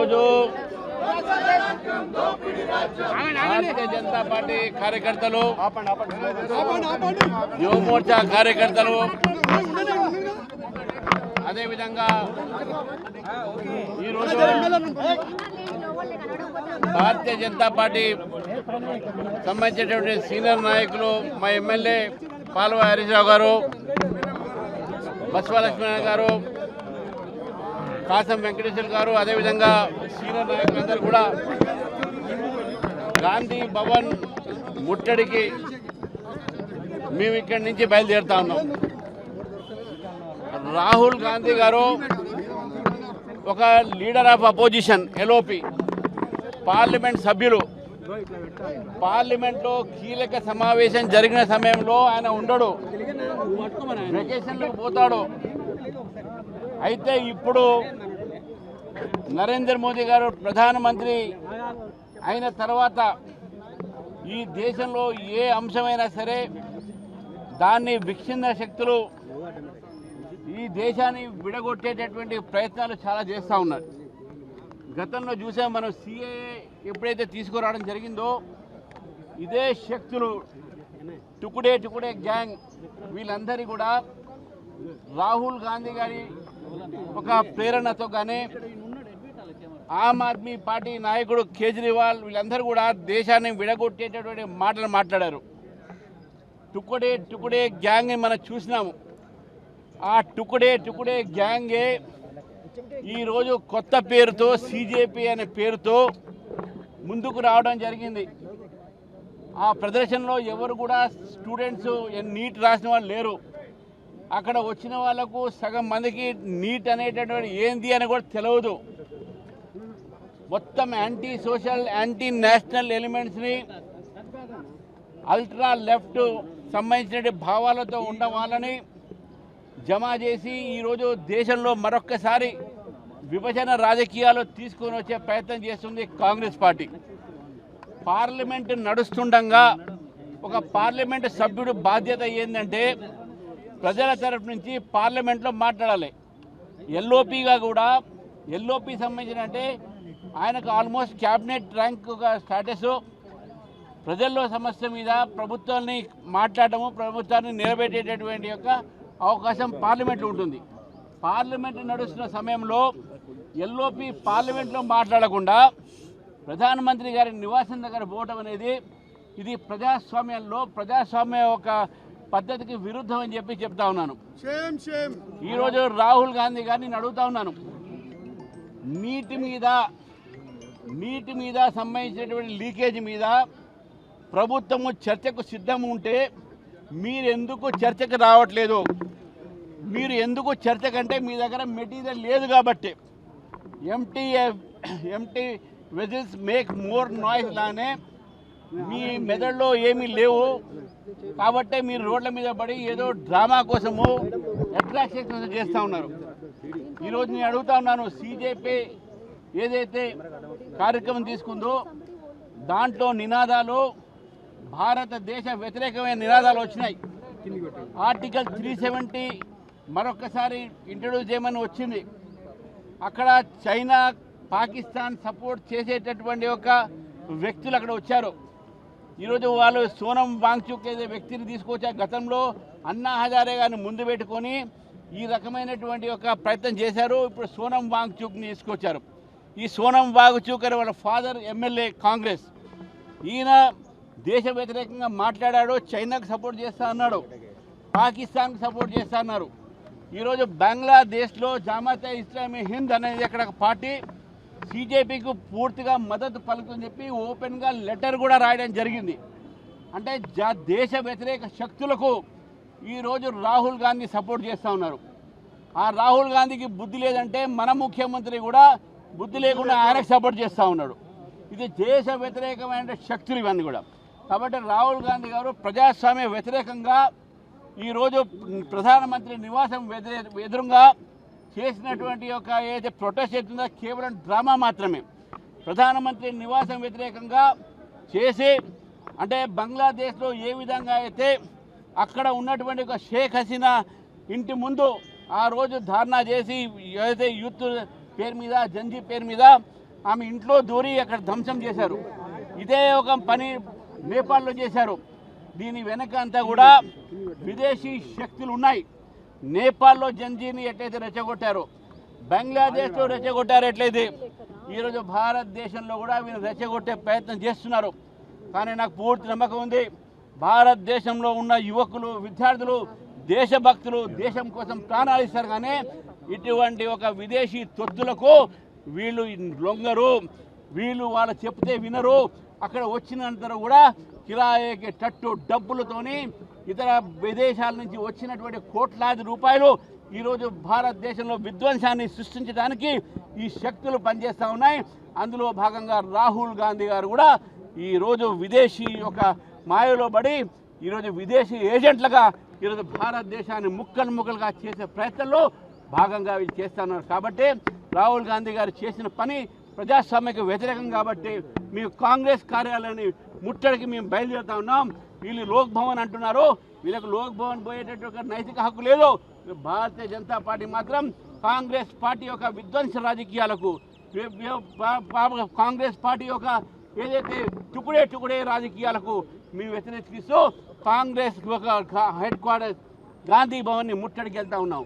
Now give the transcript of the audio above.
ఈరోజు భారతీయ జనతా పార్టీ కార్యకర్తలు, యువ మోర్చా కార్యకర్తలు, అదేవిధంగా ఈరోజు భారతీయ జనతా పార్టీ సంబంధించినటువంటి సీనియర్ నాయకులు, మా ఎమ్మెల్యే పాల్వ హరీశ్రావు గారు, బసవలక్ష్మణ గారు, కాసం వెంకటేశ్వర గారు, అదేవిధంగా సీనియర్ నాయకులందరూ కూడా గాంధీ భవన్ ముట్టడికి మేము ఇక్కడి నుంచి బయలుదేరుతా ఉన్నాం. రాహుల్ గాంధీ గారు ఒక leader of opposition, LOP parliament సభ్యులు. పార్లమెంట్లో కీలక సమావేశం జరిగిన సమయంలో ఆయన ఉండడు, వెకేషన్లకు పోతాడు. అయితే ఇప్పుడు నరేంద్ర మోదీ గారు ప్రధానమంత్రి అయిన తర్వాత ఈ దేశంలో ఏ అంశమైనా సరే దాన్ని విచ్ఛిన్న శక్తులు ఈ దేశాన్ని విడగొట్టేటటువంటి ప్రయత్నాలు చాలా చేస్తూ ఉన్నారు. గతంలో చూసాం మనం, సిఏఏ ఎప్పుడైతే తీసుకురావడం జరిగిందో ఇదే శక్తులు, టుకుడే టుకుడే గ్యాంగ్, వీళ్ళందరి కూడా రాహుల్ గాంధీ గారి ఒక ప్రేరణతో కానీ ఆమ్ ఆద్మీ పార్టీ నాయకుడు కేజ్రీవాల్, వీళ్ళందరూ కూడా దేశాన్ని విడగొట్టేటటువంటి మాటలు మాట్లాడారు. టుకుడే టుకుడే గ్యాంగ్ని మనం చూసినాము. ఆ టుకుడే టుకుడే గ్యాంగే ఈరోజు కొత్త పేరుతో సిజేపీ అనే పేరుతో ముందుకు రావడం జరిగింది. ఆ ప్రదర్శనలో ఎవరు కూడా స్టూడెంట్స్ నీట్ రాసిన వాళ్ళు లేరు. అక్కడ వచ్చిన వాళ్ళకు సగం మందికి నీట్ అనేటటువంటి ఏంది అని కూడా తెలియదు. మొత్తం యాంటీ సోషల్, యాంటీ నేషనల్ ఎలిమెంట్స్ని, అల్ట్రా లెఫ్ట్ సంబంధించిన భావాలతో ఉన్న వాళ్ళని జమ చేసి ఈరోజు దేశంలో మరొక్కసారి విభజన రాజకీయాలు తీసుకొని వచ్చే ప్రయత్నం చేస్తుంది కాంగ్రెస్ పార్టీ. పార్లమెంటు నడుస్తుండగా ఒక పార్లమెంటు సభ్యుడు బాధ్యత ఏంటంటే ప్రజల తరఫు నుంచి పార్లమెంట్లో మాట్లాడాలి. ఎల్ఓపిగా కూడా, ఎల్ఓపి సంబంధించిన అంటే ఆయనకు ఆల్మోస్ట్ క్యాబినెట్ ర్యాంక్ ఒక స్టాటస్, ప్రజల్లో సమస్య మీద ప్రభుత్వాన్ని మాట్లాడటము, ప్రభుత్వాన్ని నిలబెట్టేటటువంటి యొక్క అవకాశం పార్లమెంట్లో ఉంటుంది. పార్లమెంటు నడుస్తున్న సమయంలో ఎల్ఓపి పార్లమెంట్లో మాట్లాడకుండా ప్రధానమంత్రి గారి నివాసం దగ్గర పోవటం అనేది ఇది ప్రజాస్వామ్యంలో, ప్రజాస్వామ్య ఒక పద్ధతికి విరుద్ధం అని చెప్పి చెప్తా ఉన్నాను. ఈరోజు రాహుల్ గాంధీ గారిని నేను అడుగుతా ఉన్నాను, నీటి మీద సంబంధించినటువంటి లీకేజ్ మీద ప్రభుత్వము చర్చకు సిద్ధం ఉంటే మీరెందుకు చర్చకు రావట్లేదు? మీరు ఎందుకు చర్చకంటే మీ దగ్గర మెటీరియల్ లేదు కాబట్టి. Empty vessels make more noise లానే మీ మెదడులో ఏమీ లేవు కాబట్టే మీరు రోడ్ల మీద పడి ఏదో డ్రామా కోసము అట్రాక్షన్ కోసం చేస్తూ ఉన్నారు. ఈరోజు నేను అడుగుతా ఉన్నాను, సిజేపీ ఏదైతే కార్యక్రమం తీసుకుందో దాంట్లో నినాదాలు భారతదేశ వ్యతిరేకమైన నినాదాలు వచ్చినాయి. ఆర్టికల్ 370 మరొకసారి ఇంట్రడ్యూస్ చేయమని వచ్చింది. అక్కడ చైనా, పాకిస్తాన్ సపోర్ట్ చేసేటటువంటి ఒక వ్యక్తులు అక్కడ వచ్చారు. ఈరోజు వాళ్ళు సోనం వాంగ్చుక్ అనే వ్యక్తిని తీసుకొచ్చారు. గతంలో అన్నా హజారే గారిని ముందు పెట్టుకొని ఈ రకమైనటువంటి ఒక ప్రయత్నం చేశారు. ఇప్పుడు సోనం వాంగ్చుక్ని తీసుకొచ్చారు. ఈ సోనం వాంగ్చుక్ అనే వాళ్ళ ఫాదర్ ఎమ్మెల్యే కాంగ్రెస్, ఈయన దేశ వ్యతిరేకంగా మాట్లాడాడు, చైనాకు సపోర్ట్ చేస్తా అన్నాడు, పాకిస్తాన్కి సపోర్ట్ చేస్తా అన్నారు. ఈరోజు బంగ్లాదేశ్లో జమాతే ఇస్లామీ హింద్ అనేది అక్కడ పార్టీ సిజేపీకి పూర్తిగా మద్దతు పలుకుని చెప్పి ఓపెన్గా లెటర్ కూడా రాయడం జరిగింది. అంటే దేశ వ్యతిరేక శక్తులకు ఈరోజు రాహుల్ గాంధీ సపోర్ట్ చేస్తూ ఉన్నారు. ఆ రాహుల్ గాంధీకి బుద్ధి లేదంటే మన ముఖ్యమంత్రి కూడా బుద్ధి లేకుండా ఆయనకు సపోర్ట్ చేస్తూ ఉన్నాడు. ఇది దేశ వ్యతిరేకమైన శక్తులు ఇవన్నీ కూడా. కాబట్టి రాహుల్ గాంధీ గారు ప్రజాస్వామ్య వ్యతిరేకంగా ఈరోజు ప్రధానమంత్రి నివాసం ఎదురుగా చేసినటువంటి ఒక ఏదైతే ప్రొటెస్ట్ చేస్తుందో కేవలం డ్రామా మాత్రమే. ప్రధానమంత్రి నివాసం వ్యతిరేకంగా చేసి అంటే బంగ్లాదేశ్లో ఏ విధంగా అయితే అక్కడ ఉన్నటువంటి ఒక షేక్ హసీనా ఇంటి ముందు ఆ రోజు ధర్నా చేసి ఏదైతే యూత్ పేరు మీద, జంజీ పేరు మీద ఆమె ఇంట్లో దూరి అక్కడ ధ్వంసం చేశారు. ఇదే ఒక పని నేపాల్లో చేశారు. దీని వెనక అంతా కూడా విదేశీ శక్తులు ఉన్నాయి. నేపాల్లో జంజీర్ని ఎట్లయితే రెచ్చగొట్టారో, బంగ్లాదేశ్లో రెచ్చగొట్టారు, ఎట్లయితే ఈరోజు భారతదేశంలో కూడా వీళ్ళు రెచ్చగొట్టే ప్రయత్నం చేస్తున్నారు. కానీ నాకు పూర్తి నమ్మకం ఉంది, భారతదేశంలో ఉన్న యువకులు, విద్యార్థులు, దేశభక్తులు దేశం కోసం ప్రాణాలు ఇస్తారు. కానీ ఇటువంటి ఒక విదేశీ తొత్తులకు వీళ్ళు లొంగరు, వీళ్ళు వాళ్ళు చెప్తే వినరు. అక్కడ వచ్చినంత కూడా కిరాయికి తట్టు డబ్బులతోని ఇతర విదేశాల నుంచి వచ్చినటువంటి కోట్లాది రూపాయలు ఈరోజు భారతదేశంలో విధ్వంసాన్ని సృష్టించడానికి ఈ శక్తులు పనిచేస్తూ ఉన్నాయి. అందులో భాగంగా రాహుల్ గాంధీ గారు కూడా ఈరోజు విదేశీ ఒక మాయలో పడి ఈరోజు విదేశీ ఏజెంట్లుగా ఈరోజు భారతదేశాన్ని ముక్కలు ముక్కలుగా చేసే ప్రయత్నంలో భాగంగా వీళ్ళు చేస్తున్నారు. కాబట్టి రాహుల్ గాంధీ గారు చేసిన పని ప్రజాస్వామ్యకు వ్యతిరేకం. కాబట్టి మేము కాంగ్రెస్ కార్యాలయాన్ని ముట్టడికి మేము బయలుదేరుతా ఉన్నాం. వీళ్ళు లోక్ భవన్ అంటున్నారు, వీళ్ళకి లోక్ భవన్ పోయేటట్టు ఒక నైతిక హక్కు లేదు. భారతీయ జనతా పార్టీ మాత్రం కాంగ్రెస్ పార్టీ యొక్క విధ్వంస రాజకీయాలకు, కాంగ్రెస్ పార్టీ యొక్క ఏదైతే టుకుడే రాజకీయాలకు మేము వ్యతిరేకిస్తూ కాంగ్రెస్ ఒక హెడ్ క్వార్టర్ గాంధీ భవన్ని ముట్టడికి వెళ్తా ఉన్నాం.